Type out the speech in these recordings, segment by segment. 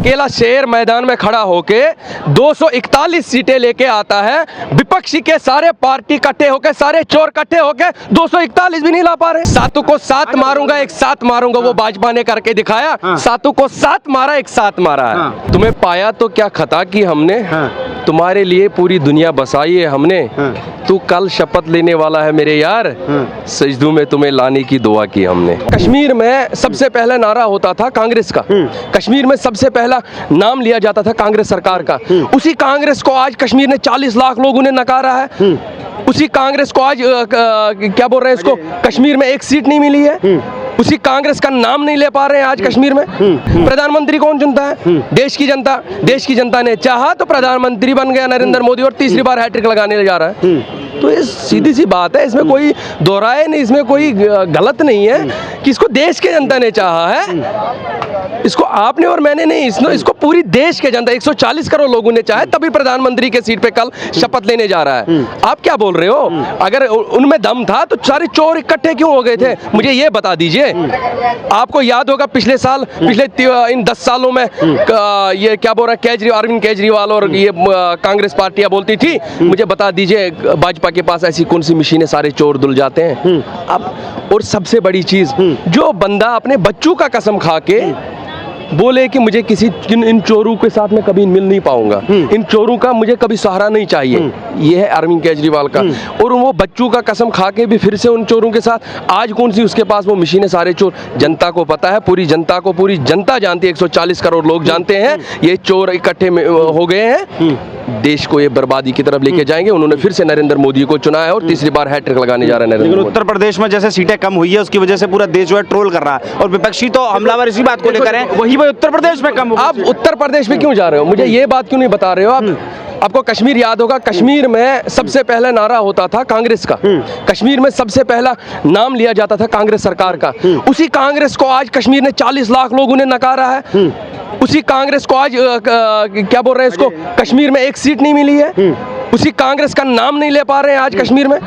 अकेला शेर मैदान में खड़ा होके 241 सीटें लेके आता है, विपक्षी के सारे पार्टी इकट्ठे होके, सारे चोर इकट्ठे होके 241 भी नहीं ला पा रहे। सातों को सात मारूंगा, एक साथ मारूंगा, वो भाजपा ने करके दिखाया। सातों को सात मारा, एक साथ मारा है। तुम्हें पाया तो क्या खता की हमने, तुम्हारे लिए पूरी दुनिया बसाई है हमने। तू कल शपथ लेने वाला है मेरे यार, सजदों में तुम्हें लाने की दुआ की हमने। कश्मीर में सबसे पहला नारा होता था कांग्रेस का, कश्मीर में सबसे पहला नाम लिया जाता था कांग्रेस सरकार का। उसी कांग्रेस को आज कश्मीर ने 40 लाख लोगों ने नकारा है। उसी कांग्रेस को आज क्या बोल रहे हैं, इसको कश्मीर में एक सीट नहीं मिली है। उसी कांग्रेस का नाम नहीं ले पा रहे हैं आज कश्मीर में। प्रधानमंत्री कौन चुनता है? देश की जनता। देश की जनता ने चाहा तो प्रधानमंत्री बन गया नरेंद्र मोदी, और तीसरी बार हैट्रिक लगाने जा रहा है। तो ये सीधी सी बात है, इसमें कोई दोहराए नहीं, इसमें कोई गलत नहीं है कि इसको देश के जनता ने चाहा है, इसको आपने और मैंने नहीं, इसको पूरी देश के जनता 140 करोड़ लोगों ने चाहे, तभी प्रधानमंत्री के सीट पे कल शपथ लेने जा रहा है। आप क्या बोल रहे हो? अगर उनमें दम था तो सारे चोर इकट्ठे क्यों हो गए थे? मुझे ये बता दीजिए। आपको याद होगा पिछले साल, पिछले इन 10 सालों में ये क्या बोल रहा है अरविंद केजरीवाल और ये कांग्रेस पार्टियां बोलती थी, मुझे बता दीजिए भाजपा के पास ऐसी कौन सी मशीनें सारे चोर धुल जाते हैं। अब और सबसे बड़ी चीज, जो बंदा अपने बच्चों का कसम खा के बोले कि मुझे इन चोरों के साथ मैं कभी मिल नहीं पाऊंगा, इन चोरों का मुझे कभी सहारा नहीं चाहिए, ये है अरविंद केजरीवाल का। और वो बच्चों का कसम खा के भी फिर से उन चोरों के साथ, आज कौन सी उसके पास वो मशीनें, सारे चोर। जनता को पता है, पूरी जनता को, पूरी जनता जानती है, 140 करोड़ लोग जानते हैं ये चोर इकट्ठे हो गए हैं, देश को ये बर्बादी की तरफ लेके जाएंगे। उन्होंने फिर से नरेंद्र मोदी को चुना है और तीसरी बार हैट्रिक लगाने जा रहे हैं नरेंद्र मोदी। उत्तर प्रदेश में जैसे सीटें कम हुई है उसकी वजह से पूरा देश जो है ट्रोल कर रहा है, और विपक्षी तो हमलावर इसी बात को लेकर हैं, वही उत्तर प्रदेश में कम। आप उत्तर प्रदेश में क्यों जा रहे हो? मुझे ये बात क्यों नहीं बता रहे हो आप? आपको कश्मीर याद होगा, कश्मीर में सबसे पहला नारा होता था कांग्रेस का, कश्मीर में सबसे पहला नाम लिया जाता था कांग्रेस सरकार का। उसी कांग्रेस को आज कश्मीर ने 40 लाख लोगों ने नकारा है। उसी कांग्रेस को आज क्या बोल रहे हैं, इसको कश्मीर में एक सीट नहीं मिली है। उसी कांग्रेस का नाम नहीं ले पा रहे हैं आज कश्मीर में।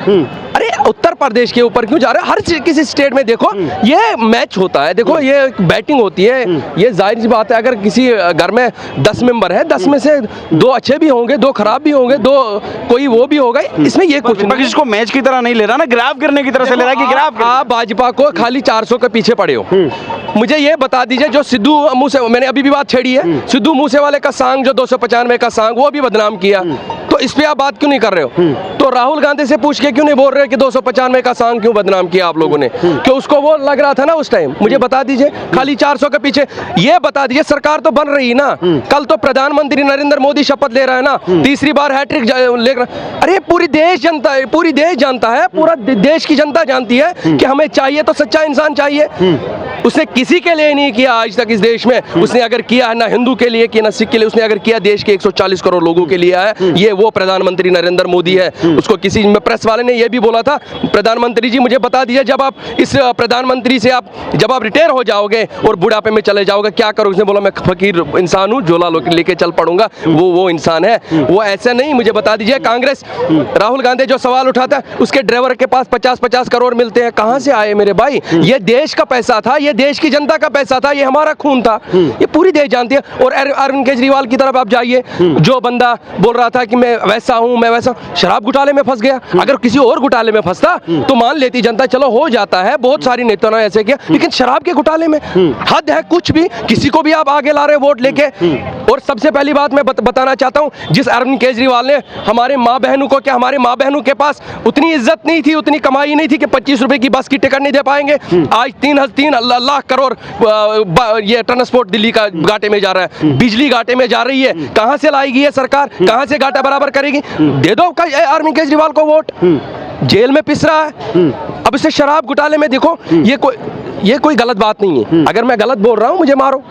अरे उत्तर प्रदेश के ऊपर क्यों जा रहे हैं? हर किसी स्टेट में देखो ये मैच होता है, देखो ये बैटिंग होती है, ये जाहिर सी बात है। अगर किसी घर में 10 मेंबर है, 10 में से 2 अच्छे भी होंगे, 2 खराब भी होंगे, 2 कोई वो भी होगा, इसमें ये कुछ नहीं। इसको मैच की तरह नहीं ले रहा ना, ग्राफ गिरने की तरह से ले रहा है कि ग्राफ। आप भाजपा को खाली 400 के पीछे पड़े हो। मुझे ये बता दीजिए, जो सिद्धू मूसे, मैंने अभी भी बात छेड़ी है, सिद्धू मूसेवाले का सॉन्ग जो 295 का सॉन्ग, वो भी बदनाम किया, तो इस पे आप बात क्यों नहीं कर रहे हो? तो राहुल गांधी से पूछ के क्यों नहीं बोल रहे कि 295 का सॉन्ग क्यों बदनाम किया आप लोगों ने? क्यों उसको वो लग रहा था ना उस टाइम? मुझे बता दीजिए, खाली 400 के पीछे ये बता दीजिए। सरकार तो बन रही ना, कल तो प्रधानमंत्री नरेंद्र मोदी शपथ ले रहा है ना, तीसरी बार हैट्रिक ले रहा। अरे पूरी देश जानता है, पूरी देश जानता है, पूरा देश की जनता जानती है कि हमें चाहिए तो सच्चा इंसान चाहिए। उसने किसी के लिए नहीं किया आज तक इस देश में। उसने अगर किया है ना हिंदू के लिए किया ना सिख के लिए, उसने अगर किया देश के 140 करोड़ लोगों के लिए है। ये वो प्रधानमंत्री नरेंद्र मोदी है। उसको किसी में प्रेस वाले ने ये भी बोला था, प्रधानमंत्री जी मुझे बता दीजिए, जब आप इस प्रधानमंत्री से जब आप रिटायर हो जाओगे और बुढ़ापे में चले जाओगे क्या करोगे? उसने बोला मैं फकीर इंसान हूँ, झोला लेके चल पड़ूंगा। वो इंसान है, वो ऐसा नहीं। मुझे बता दीजिए, कांग्रेस, राहुल गांधी जो सवाल उठाता है, उसके ड्राइवर के पास 50-50 करोड़ मिलते हैं, कहां से आए मेरे भाई? ये देश का पैसा था, ये देश की जनता का पैसा था, ये हमारा खून था, ये पूरी देश जानती है। और अरविंद केजरीवाल की तरफ आप जाइए, जो बंदा बोल रहा था कि मैं वैसा हूं, मैं वैसा, शराब घोटाले में फंस गया। अगर किसी और घोटाले में फंसता तो मान लेती जनता, चलो हो जाता है, बहुत सारी नेताओं ने ऐसे किया, लेकिन शराब के घोटाले में हद है कुछ भी। किसी को भी आप आगे ला रहे हो वोट लेके। और सबसे पहली बात मैं बताना चाहता हूं, जिस अरविंद केजरीवाल ने हमारे माँ बहनों को, क्या हमारे माँ बहनों के पास उतनी इज्जत नहीं थी, उतनी कमाई नहीं थी कि 25 रुपए की बस की टिकट नहीं दे पाएंगे। आज 3 लाख करोड़ ये ट्रांसपोर्ट दिल्ली का घाटे में जा रहा है, बिजली घाटे में जा रही है। कहां से लाएगी ये सरकार? कहां से घाटा बराबर करेगी? दे दो अरविंद केजरीवाल को वोट। जेल में पिस रहा है, अब इसे शराब घोटाले में देखो, ये कोई गलत बात नहीं है। अगर मैं गलत बोल रहा हूं मुझे मारो।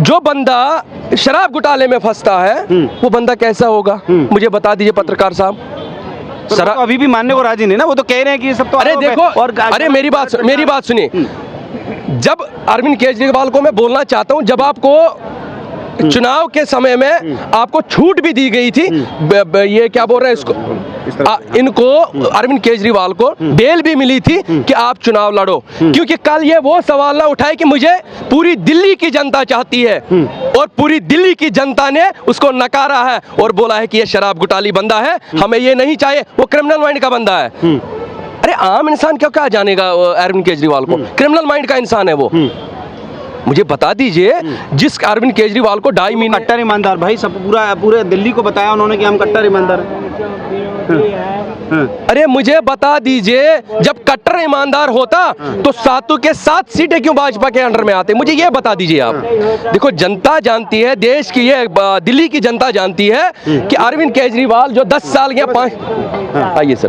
जो बंदा शराब घोटाले में फंसता है वो बंदा कैसा होगा? मुझे बता दीजिए पत्रकार साहब। सर अभी भी मानने को राजी नहीं ना, वो तो कह रहे हैं कि ये सब तो। अरे देखो, और अरे मेरी बात सुनिए। जब अरविंद केजरीवाल को मैं बोलना चाहता हूं, जब आपको चुनाव के समय में आपको छूट भी दी गई थी, ये क्या बोल रहे हैं इसको, इनको अरविंद केजरीवाल को बेल भी मिली थी कि आप चुनाव लड़ो, क्योंकि कल ये वो सवाल ना उठाए कि मुझे पूरी दिल्ली की जनता चाहती है, और पूरी दिल्ली की जनता ने उसको नकारा है और बोला है कि ये शराब घोटाली बंदा है, हमें ये नहीं चाहिए, वो क्रिमिनल माइंड का बंदा है। अरे आम इंसान क्यों क्या जानेगा अरविंद केजरीवाल को? क्रिमिनल माइंड का इंसान है वो। मुझे बता दीजिए, जिस अरविंद केजरीवाल को 2.5 महीने कट्टर ईमानदार भाई, सब पूरे दिल्ली को बताया उन्होंने कि हम कट्टर ईमानदार हैं। अरे मुझे बता दीजिए, जब कट्टर ईमानदार होता तो 7 के 7 सीटें क्यों भाजपा के अंडर में आते? मुझे ये बता दीजिए आप। देखो, जनता जानती है, देश की ये दिल्ली की जनता जानती है कि अरविंद केजरीवाल जो 10 साल या 5 आइए सर,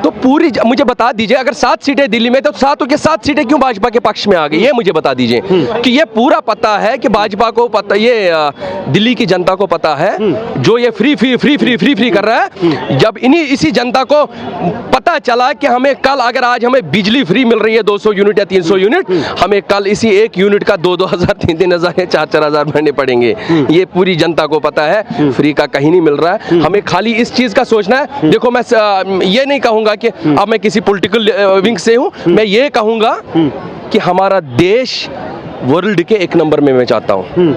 तो पूरी मुझे बता दीजिए, अगर 7 सीटें दिल्ली में तो 7 के 7 सीटें क्यों भाजपा के पक्ष में आ गई? ये मुझे बता दीजिए कि ये पूरा पता है कि भाजपा को पता, ये दिल्ली की जनता को पता है, जो ये फ्री कर रहा है। जब इसी जनता को पता चला कि हमें कल, अगर आज हमें बिजली फ्री मिल रही है 200 यूनिट या 300 यूनिट, हमें कल इसी 1 यूनिट का 2-2 हज़ार 3-3 हज़ार या 4-4 हज़ार भरने पड़ेंगे। ये पूरी जनता को पता है, फ्री का कहीं नहीं मिल रहा है। हमें खाली इस चीज का सोचना है। देखो, मैं ये नहीं कहूंगा कि अब मैं किसी पॉलिटिकल विंग से हूं, मैं ये कहूंगा कि हमारा देश वर्ल्ड के 1 नंबर में मैं चाहता हूं।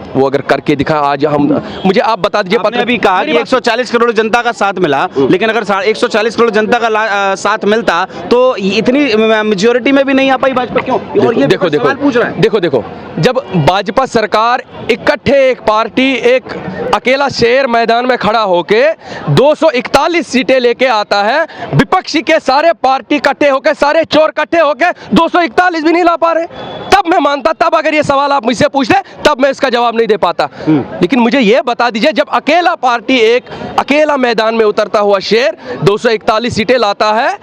वो अगर करके दिखा आज हम, मुझे आप बता दीजिए। आपने अभी कहा कि 140 करोड़ जनता का साथ मिला, लेकिन अगर 140 करोड़ जनता का साथ मिलता तो इतनी मेजोरिटी में भी नहीं आ पाई भाजपा, क्यों? और ये देखो पूछ रहा है। देखो, जब भाजपा सरकार इकट्ठे, एक पार्टी, एक अकेला शेर मैदान में खड़ा होके 241 सीटें लेके आता है, विपक्षी के सारे पार्टी इकट्ठे होके, सारे चोर इकट्ठे होके 241 भी नहीं ला पा रहे, तब मैं मानता। तब अगर ये सवाल आप मुझसे पूछते तब मैं इसका जवाब नहीं दे पाता। लेकिन मुझे ये बता दीजिए, जब अकेला पार्टी, एक अकेला मैदान में उतरता हुआ शेर 241 सीटें लाता है,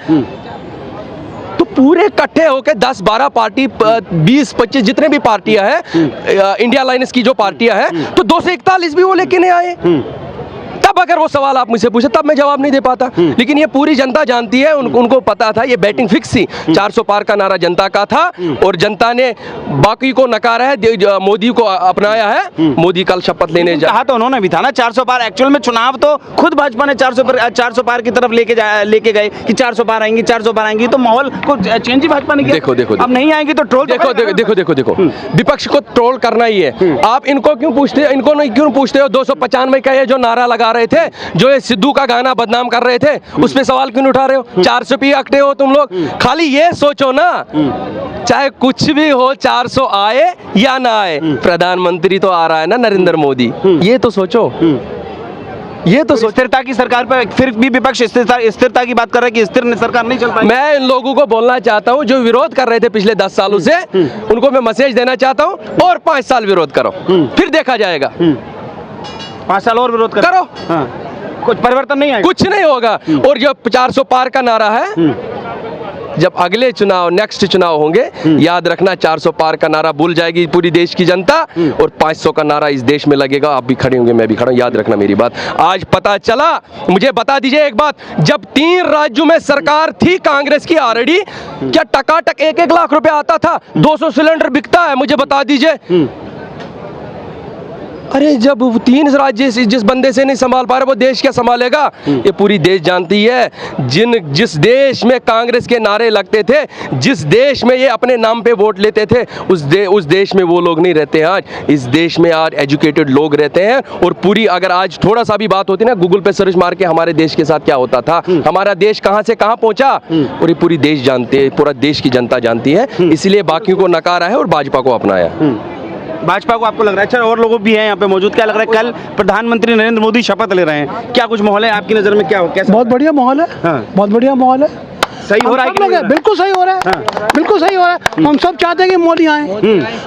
तो पूरे इकट्ठे होकर 10-12 पार्टी, 20-25 जितने भी पार्टियां हैं, इंडिया अलायंस की जो पार्टियां हैं, तो 241 भी वो लेके नहीं आए। तब अगर वो सवाल आप मुझसे पूछे तब मैं जवाब नहीं दे पाता। लेकिन ये पूरी जनता जानती है, उनको पता था, ये बैटिंग फिक्स थी। 400 पार का नारा जनता का था और जनता ने बाकी को नकारा है, मोदी को अपनाया है। मोदी कल शपथ लेने कहा तो उन्होंने भी था ना 400 पार। एक्चुअल में चुनाव तो खुद भाजपा ने 400 पार की तरफ लेके गए कि 400 पार आएंगी, 400 पार आएंगी, तो माहौल को चेंज ही भाजपा ने किया। देखो, अब नहीं आएंगी तो ट्रोल। देखो, विपक्ष को ट्रोल करना ही है। आप इनको क्यों पूछते, इनको नहीं क्यों पूछते हो 295 का ये जो नारा लगा रहे थे, जो ये सिद्धू का गाना बदनाम कर रहे थे, उस पे सवाल क्यों उठा रहे हो? 400 पे अकटे हो तुम लोग। खाली ये सोचो ना, चाहे कुछ भी हो, 400 आए या ना आए, प्रधानमंत्री तो आ रहा है ना, नरेंद्र मोदी। ये तो सोचो, ये तो स्थिरता की सरकार पर फिर भी विपक्ष स्थिरता की बात कर रहा है कि स्थिर सरकार नहीं चल पाएगी। मैं इन लोगों को बोलना चाहता हूं, जो विरोध कर रहे थे पिछले 10 सालों से, उनको मैं मैसेज देना चाहता हूं, और 5 साल विरोध करो, फिर देखा जाएगा। 5 साल और विरोध करो। हाँ। कुछ परिवर्तन नहीं आएगा, कुछ नहीं होगा। और जो 400 पार का नारा है, जब अगले चुनाव, नेक्स्ट चुनाव होंगे, याद रखना 400 पार का नारा भूल जाएगी पूरी देश की जनता, और 500 का नारा इस देश में लगेगा। आप भी खड़े होंगे, मैं भी खड़ा हूं, याद रखना मेरी बात। आज पता चला, मुझे बता दीजिए एक बात, जब 3 राज्यों में सरकार थी कांग्रेस की ऑलरेडी, क्या टकाटक 1-1 लाख रुपए आता था? 200 सिलेंडर बिकता है, मुझे बता दीजिए। अरे जब 3 राज्य जिस बंदे से नहीं संभाल पा रहे, वो देश क्या संभालेगा? ये पूरी देश जानती है। जिस देश में कांग्रेस के नारे लगते थे, जिस देश में ये अपने नाम पे वोट लेते थे, उस देश में वो लोग नहीं रहते हैं आज। इस देश में आज एजुकेटेड लोग रहते हैं। और पूरी, अगर आज थोड़ा सा भी बात होती ना, गूगल पे सर्च मार के हमारे देश के साथ क्या होता था, हमारा देश कहां से कहां पहुंचा, और ये पूरी देश जानते हैं, पूरा देश की जनता जानती है। इसलिए बाकियों को नकारा है और भाजपा को अपनाया। भाजपा को आपको लग रहा है? अच्छा, और लोग भी हैं यहाँ पे मौजूद, क्या लग रहा है? कल प्रधानमंत्री नरेंद्र मोदी शपथ ले रहे हैं, क्या कुछ माहौल है आपकी नजर में? क्या हो, कैसा? बहुत बढ़िया माहौल है। हाँ। बहुत बढ़िया माहौल है। सही हो रहा है? बिल्कुल सही हो रहा है। हाँ। बिल्कुल सही हो रहा है। हम सब चाहते हैं कि मोदी आए,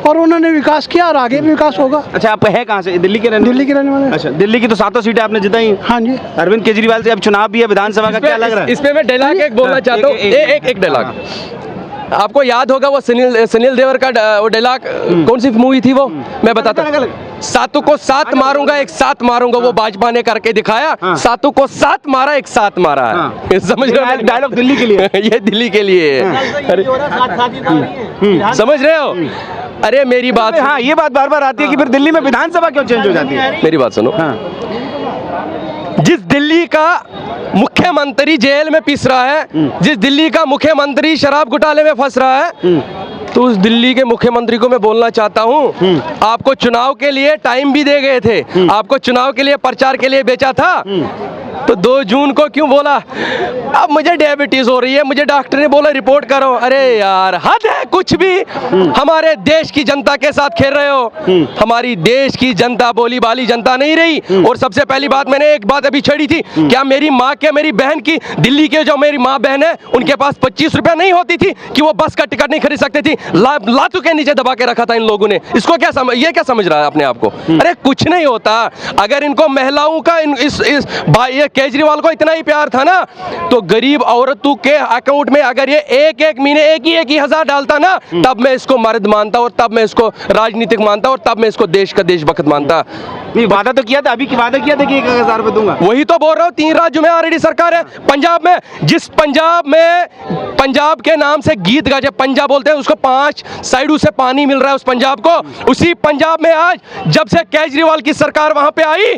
और उन्होंने विकास किया, और आगे भी विकास होगा। अच्छा, आप है कहाँ से? दिल्ली के रहने वाले। अच्छा, दिल्ली की तो 7 सीटें आपने जिताई। हाँ जी। अरविंद केजरीवाल से अब चुनाव भी है विधानसभा का, क्या लग रहा है? इसमें मैं डायलॉग एक बोलना चाहता हूँ, एक डायलॉग आपको याद होगा, वो सुनील देवर का वो डायलॉग, कौन सी मूवी थी वो, मैं बताता हूँ। 7 को 7 मारूंगा, एक साथ मारूंगा, वो भाजपा ने करके दिखाया। 7 को 7 मारा, एक साथ मारा है। समझ रहे हो? डायलॉग दिल्ली के लिए ये दिल्ली के लिए है। समझ रहे हो? अरे मेरी बात, हाँ, ये बात बार बार आती है कि फिर दिल्ली में विधानसभा क्यों चेंज हो जाती है? मेरी बात सुनो। जिस दिल्ली का मुख्यमंत्री जेल में पिस रहा है, जिस दिल्ली का मुख्यमंत्री शराब घोटाले में फंस रहा है, तो उस दिल्ली के मुख्यमंत्री को मैं बोलना चाहता हूं, आपको चुनाव के लिए टाइम भी दे गए थे, आपको चुनाव के लिए प्रचार के लिए बेचा था, तो 2 जून को क्यों बोला? अब मुझे डायबिटीज हो रही है, मुझे डॉक्टर ने बोला रिपोर्ट करो। अरे यार हद है, कुछ भी हमारे देश की जनता के साथ खेल रहे हो। हमारी देश की जनता बोली बाली जनता नहीं रही। और सबसे पहली बात, मैंने एक बात अभी छेड़ी थी, क्या मेरी माँ के मेरी बहन की, दिल्ली के जो मेरी माँ बहन है, उनके पास 25 रुपया नहीं होती थी कि वो बस का टिकट नहीं खरीद सकती थी? लातों के नीचे दबा के रखा था इन लोगों ने। इसको क्या ये क्या समझ रहा है अपने आप को? अरे कुछ नहीं होता। अगर इनको महिलाओं का ये केजरीवाल को इतना ही प्यार था ना, तो गरीब औरतों के अकाउंट में अगर ये एक महीने एक ही हजार डालता ना, तब मैं इसको मर्द मानता, और तब मैं इसको राजनीतिक मानता, और तब मैं इसको देश का देशभक्त मानता। वादा तो किया था, अभी की वादा किया था कि 1000 रुपए दूंगा। वही तो बोल रहा हूँ, 3 राज्यों में ऑलरेडी सरकार है। पंजाब में, जिस पंजाब के नाम से गीत गाजे पंजाब बोलते हैं, उसको 5 साइडों से पानी मिल रहा है उस पंजाब को। उसी पंजाब में आज जब से केजरीवाल की सरकार वहां पे आई,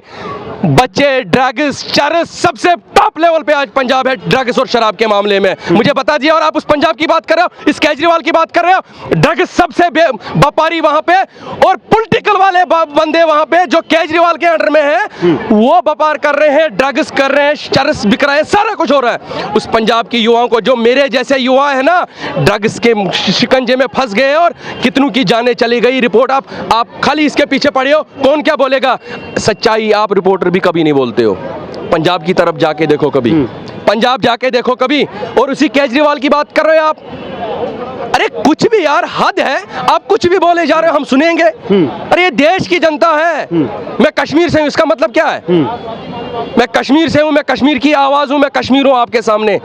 बच्चे ड्रग्स चरस सबसे टॉप लेवल पे आज पंजाब है ड्रग्स और शराब के मामले में। मुझे बता दिया, और आप उस पंजाब की बात कर रहे हो, इस केजरीवाल की बात कर रहे हो। ड्रग्स सबसे व्यापारी वहां पे, और पॉलिटिकल वाले बंदे वहां पे जो केजरीवाल के अंडर में है, वो व्यापार कर रहे हैं, ड्रग्स कर रहे हैं, चरस बिक रहा है, सारा कुछ हो रहा है। उस पंजाब की युवाओं को, जो मेरे जैसे युवा है ना, ड्रग्स के शिकंजे में फंस गए और कितनों की जानें चली गई। रिपोर्ट आप खाली इसके पीछे पड़े हो, कौन क्या बोलेगा? सच्चाई आप रिपोर्टर भी कभी नहीं बोलते हो। पंजाब की तरफ जाके देखो कभी, पंजाब जाके देखो कभी, और उसी केजरीवाल की बात कर रहे हो आप। अरे कुछ भी यार, हद है, आप कुछ भी बोले जा रहे हो, हम सुनेंगे। अरे ये देश की जनता है। मैं कश्मीर से हूं, इसका मतलब क्या है? मैं कश्मीर से हूं, मैं कश्मीर की आवाज हूं, मैं कश्मीर हूं आपके सामने।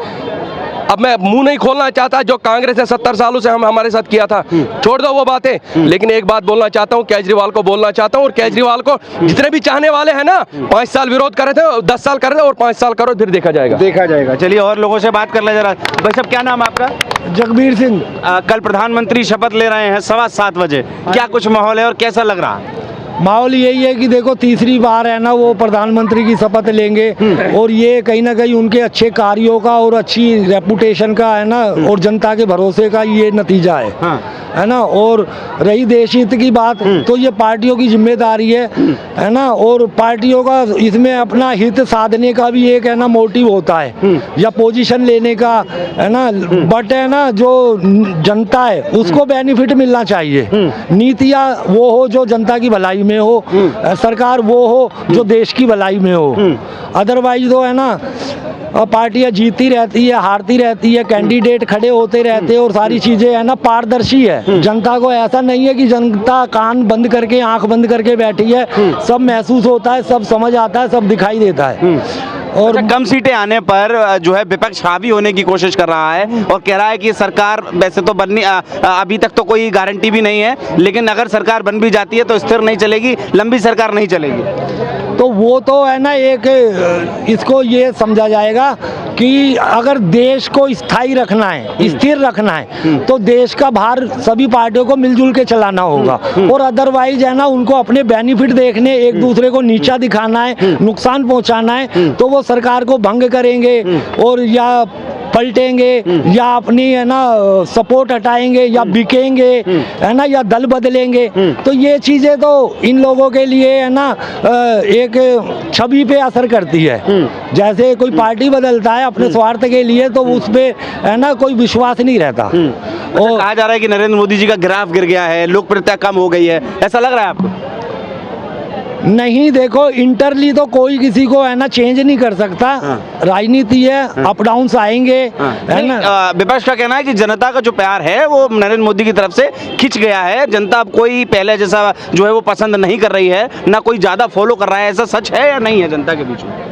अब मैं मुंह नहीं खोलना चाहता, जो कांग्रेस ने 70 सालों से हमारे साथ किया था, छोड़ दो वो बातें। लेकिन एक बात बोलना चाहता हूँ, केजरीवाल को बोलना चाहता हूँ, और केजरीवाल को जितने भी चाहने वाले हैं ना, 5 साल विरोध कर रहे थे, 10 साल कर रहे थे, और 5 साल करो, फिर देखा जाएगा। चलिए और लोगों से बात कर ले जरा। भाई साहब, क्या नाम है आपका? जगबीर सिंह। कल प्रधानमंत्री शपथ ले रहे हैं 7:15 बजे, क्या कुछ माहौल है और कैसा लग रहा है? माहौल यही है कि देखो, तीसरी बार है ना वो प्रधानमंत्री की शपथ लेंगे, और ये कहीं ना कहीं उनके अच्छे कार्यों का और अच्छी रेपुटेशन का है ना, और जनता के भरोसे का ये नतीजा है। हाँ। है ना। और रही देश हित की बात, तो ये पार्टियों की जिम्मेदारी है ना, और पार्टियों का इसमें अपना हित साधने का भी एक है ना मोटिव होता है, या पोजीशन लेने का, है ना। बट है ना, जो जनता है उसको बेनिफिट मिलना चाहिए। नीतियाँ वो हो जो जनता की भलाई में हो, सरकार वो हो जो देश की भलाई में हो। अदरवाइज तो है ना, पार्टियां जीतती रहती है, हारती रहती है, कैंडिडेट खड़े होते रहते हैं, और सारी चीजें है ना पारदर्शी है। जनता को ऐसा नहीं है कि जनता कान बंद करके आंख बंद करके बैठी है, सब महसूस होता है, सब समझ आता है, सब दिखाई देता है। और कम सीटें आने पर जो है विपक्ष हावी होने की कोशिश कर रहा है और कह रहा है कि सरकार वैसे तो बननी अभी तक तो कोई गारंटी भी नहीं है, लेकिन अगर सरकार बन भी जाती है तो स्थिर नहीं चलेगी, लंबी सरकार नहीं चलेगी। तो वो तो है ना, एक इसको ये समझा जाएगा कि अगर देश को स्थायी रखना है, स्थिर रखना है, तो देश का भार सभी पार्टियों को मिलजुल के चलाना होगा। और अदरवाइज है ना, उनको अपने बेनिफिट देखने, एक दूसरे को नीचा दिखाना है, नुकसान पहुंचाना है, तो वो सरकार को भंग करेंगे और या पलटेंगे, या अपनी है ना सपोर्ट हटाएंगे, या बिकेंगे, है ना, या दल बदलेंगे। तो ये चीजें तो इन लोगों के लिए है ना एक छवि पे असर करती है। जैसे कोई पार्टी बदलता है अपने स्वार्थ के लिए, तो उस पे है ना कोई विश्वास नहीं रहता। और कहा जा रहा है कि नरेंद्र मोदी जी का ग्राफ गिर गया है, लोकप्रियता कम हो गई है, ऐसा लग रहा है आपको? नहीं, देखो इंटरली तो कोई किसी को है ना चेंज नहीं कर सकता। राजनीति है, अप डाउन्स आएंगे, है ना। विपक्ष का कहना है कि जनता का जो प्यार है वो नरेंद्र मोदी की तरफ से खिंच गया है, जनता अब कोई पहले जैसा जो है वो पसंद नहीं कर रही है, ना कोई ज्यादा फॉलो कर रहा है। ऐसा सच है या नहीं है जनता के बीच में?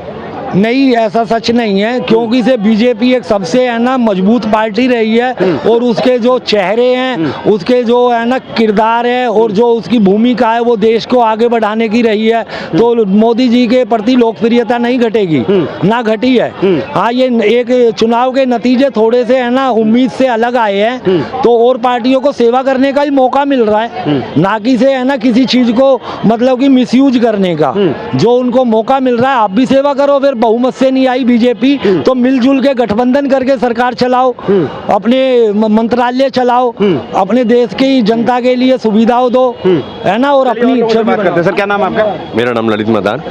नहीं, ऐसा सच नहीं है, क्योंकि से बीजेपी एक सबसे है ना मजबूत पार्टी रही है, और उसके जो चेहरे हैं, उसके जो है ना किरदार है, और जो उसकी भूमिका है वो देश को आगे बढ़ाने की रही है। तो मोदी जी के प्रति लोकप्रियता नहीं घटेगी, ना घटी है। हाँ, ये एक चुनाव के नतीजे थोड़े से है ना उम्मीद से अलग आए हैं, तो और पार्टियों को सेवा करने का ही मौका मिल रहा है, ना कि से है ना किसी चीज को मतलब कि मिसयूज करने का। जो उनको मौका मिल रहा है, आप भी सेवा करो, फिर बहुमत से नहीं आई बीजेपी, तो मिलजुल के गठबंधन करके सरकार चलाओ, अपने मंत्रालय चलाओ, अपने देश की जनता के लिए सुविधाओं दो, है ना, और अपनी बात करते हैं। सर क्या नाम है आपका? मेरा नाम ललित मदान।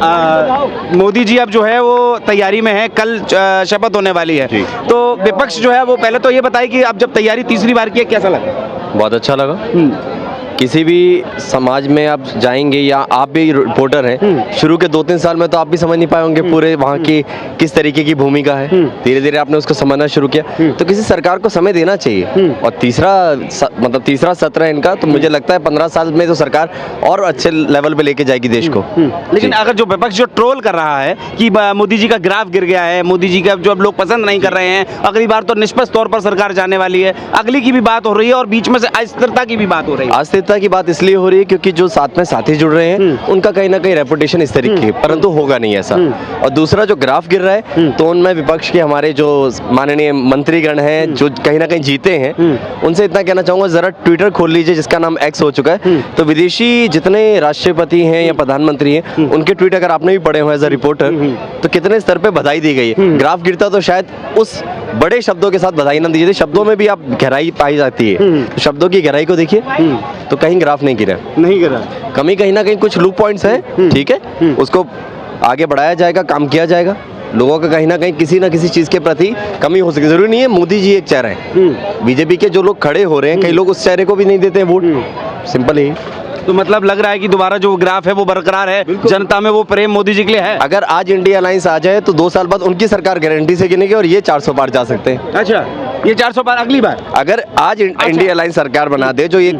मोदी जी अब जो है वो तैयारी में है, कल शपथ होने वाली है, तो विपक्ष जो है वो पहले तो ये बताए कि अब जब तैयारी तीसरी बार की है, कैसा लगा? बहुत अच्छा लगा। किसी भी समाज में आप जाएंगे या आप भी रिपोर्टर हैं, शुरू के 2-3 साल में तो आप भी समझ नहीं पाए होंगे पूरे वहाँ की किस तरीके की भूमिका है। धीरे धीरे आपने उसको समझना शुरू किया, तो किसी सरकार को समय देना चाहिए। और तीसरा सत्र है इनका, तो मुझे लगता है 15 साल में तो सरकार और अच्छे लेवल पे लेके जाएगी देश को। लेकिन अगर जो विपक्ष जो ट्रोल कर रहा है कि मोदी जी का ग्राफ गिर गया है, मोदी जी का जो अब लोग पसंद नहीं कर रहे हैं, अगली बार तो निष्पक्ष तौर पर सरकार जाने वाली है, अगली की भी बात हो रही है और बीच में से अस्थिरता की भी बात हो रही है। अस्थिरता की बात इसलिए हो रही है क्योंकि जो साथ में साथी जुड़ रहे हैं उनका कहीं ना कहीं रेपुटेशन इस तरीके की, परंतु होगा नहीं ऐसा। और दूसरा जो ग्राफ गिर रहा है, तो उनमें विपक्ष के हमारे जो माननीय मंत्रीगण हैं जो कहीं ना कहीं जीते हैं, उनसे इतना कहना चाहूंगा, जरा ट्विटर खोल लीजिए जिसका नाम एक्स हो चुका है, तो विदेशी जितने राष्ट्रपति हैं या प्रधानमंत्री हैं उनके ट्वीट अगर आपने भी पढ़े हुए एज अ रिपोर्टर, तो कितने स्तर पे बधाई दी गई है। ग्राफ गिरता तो शायद उस बड़े शब्दों के साथ बधाई ना दी जाती, शब्दों में भी आप गहराई पाई जाती है, तो शब्दों की गहराई को देखिए, तो कहीं ग्राफ नहीं गिरा, नहीं गिरा, कमी कहीं ना कहीं कुछ लूप पॉइंट्स हैं, ठीक है, उसको आगे बढ़ाया जाएगा, काम किया जाएगा। लोगों का कहीं ना कहीं किसी ना किसी चीज के प्रति कमी हो सकती है, जरूरी नहीं है मोदी जी एक चेहरा है, बीजेपी के जो लोग खड़े हो रहे हैं, कई लोग उस चेहरे को भी नहीं देते हैं वोट, सिंपल ही। तो मतलब लग रहा है कि दोबारा जो ग्राफ है वो बरकरार है, जनता में वो प्रेम मोदी जी के लिए है। अगर आज इंडिया अलायंस आ जाए तो 2 साल बाद उनकी सरकार गारंटी से गिनेगी और ये 400 पार जा सकते हैं। अच्छा, ये 400 पार अगली बार अगर आज इंडिया अलायंस सरकार बना दे, जो ये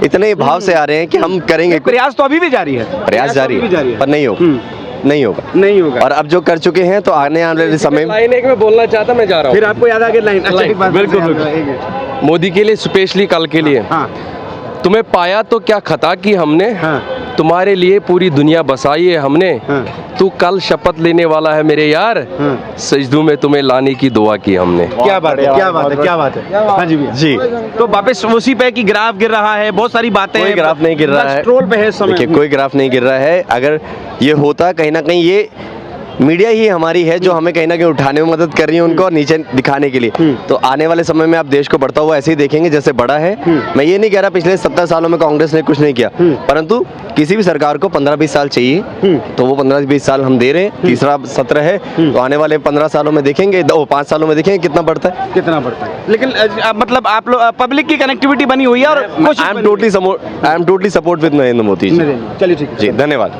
इतने भाव से आ रहे हैं कि हम करेंगे, प्रयास तो अभी भी जारी है, प्रयास जारी है, पर नहीं होगा, नहीं होगा। और अब जो कर चुके हैं तो आने वाले समय लाइन एक में बोलना चाहता, मैं जा रहा हूँ। फिर आपको याद आ गया लाइन? बिल्कुल। मोदी के लिए स्पेशली कल के लिए, तुम्हें पाया तो क्या खता की हमने, तुम्हारे लिए पूरी दुनिया बसाई है हमने, तू कल शपथ लेने वाला है मेरे यार, सजदों में तुम्हें लाने की दुआ की हमने। क्या बात है, क्या बात है, क्या बात है। हाँ जी भैया जी। तो वापस उसी पे कि ग्राफ गिर रहा है, बहुत सारी बातें, कोई ग्राफ नहीं गिर रहा है, ट्रोल पे है इस समय। देखिए कोई ग्राफ नहीं गिर रहा है। अगर ये होता, कहीं ना कहीं ये मीडिया ही हमारी है जो हमें कहीं ना कहीं उठाने में मदद कर रही है उनको और नीचे दिखाने के लिए। तो आने वाले समय में आप देश को बढ़ता हुआ ऐसे ही देखेंगे जैसे बड़ा है। मैं ये नहीं कह रहा पिछले 70 सालों में कांग्रेस ने कुछ नहीं किया, परंतु किसी भी सरकार को 15-20 साल चाहिए, तो वो 15-20 साल हम दे रहे हैं। तीसरा सत्र है, तो आने वाले 15 सालों में देखेंगे, 5 सालों में देखेंगे कितना बढ़ता है, कितना बढ़ता है। लेकिन मतलब आप लोग पब्लिक की कनेक्टिविटी बनी हुई है और I am totally support with Narendra Modi ji. चलिए ठीक है जी, धन्यवाद।